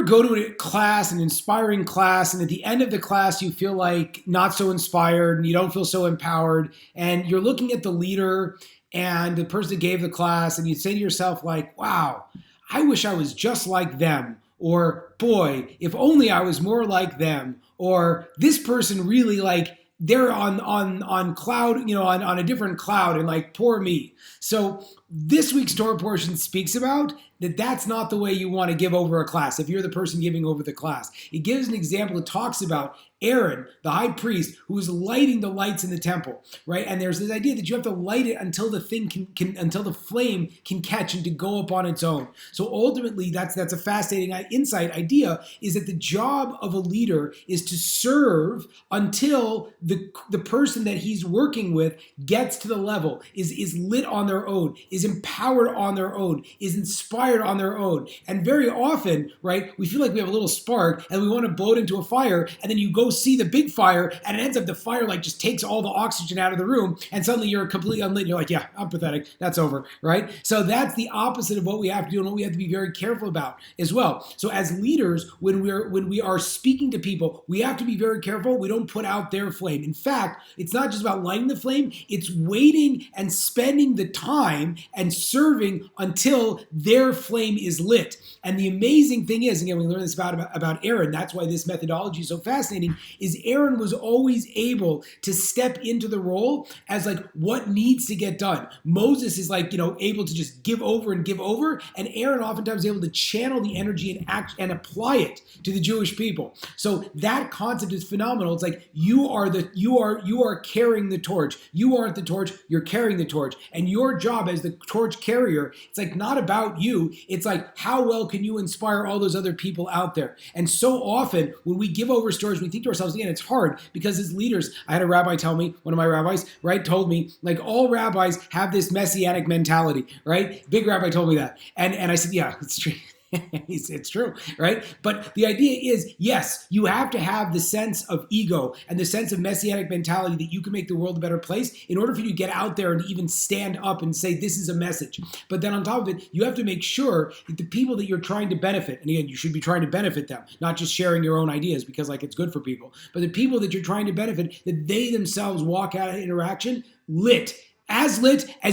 go to a class, an inspiring class, and at the end of the class, you feel like not so inspired and you don't feel so empowered, and you're looking at the leader and the person that gave the class, and you say to yourself, like, wow, I wish I was just like them, or boy, if only I was more like them, or this person really like they're on cloud, on a different cloud, and like poor me. So this week's Torah portion speaks about that's not the way you want to give over a class if you're the person giving over the class. It gives an example. It talks about Aaron, the high priest, who is lighting the lights in the temple, right? And there's this idea that you have to light it until the thing until the flame can catch and to go up on its own. So ultimately, that's a fascinating insight idea, is that the job of a leader is to serve until the person that he's working with gets to the level, is lit on their own, is empowered on their own, is inspired on their own. And very often, right, we feel like we have a little spark and we want to blow it into a fire, and then you go see the big fire, and it ends up the fire like just takes all the oxygen out of the room, and suddenly you're completely unlit. You're like, yeah, I'm pathetic. That's over, right? So that's the opposite of what we have to do, and what we have to be very careful about as well. So as leaders, when we are speaking to people, we have to be very careful we don't put out their flame. In fact, it's not just about lighting the flame, it's waiting and spending the time and serving until their flame is lit. And the amazing thing is, again, we learn this about Aaron, that's why this methodology is so fascinating, is Aaron was always able to step into the role as like what needs to get done. Moses is like, able to just give over, and Aaron oftentimes is able to channel the energy and act and apply it to the Jewish people. So that concept is phenomenal. It's like you are carrying the torch. You aren't the torch, you're carrying the torch. And your job as the torch carrier, it's like not about you. It's like, how well can you inspire all those other people out there? And so often when we give over stories, we think to ourselves, again, it's hard because as leaders, I had a rabbi tell me, one of my rabbis, right, told me, like, all rabbis have this messianic mentality, right? Big rabbi told me that. And I said, yeah, it's true. It's true, right? But the idea is, yes, you have to have the sense of ego and the sense of messianic mentality that you can make the world a better place in order for you to get out there and even stand up and say, this is a message. But then on top of it, you have to make sure that the people that you're trying to benefit, and again, you should be trying to benefit them, not just sharing your own ideas because like it's good for people, but the people that you're trying to benefit, that they themselves walk out of interaction lit as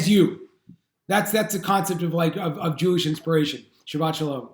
you. That's the concept of Jewish inspiration. Shabbat shalom.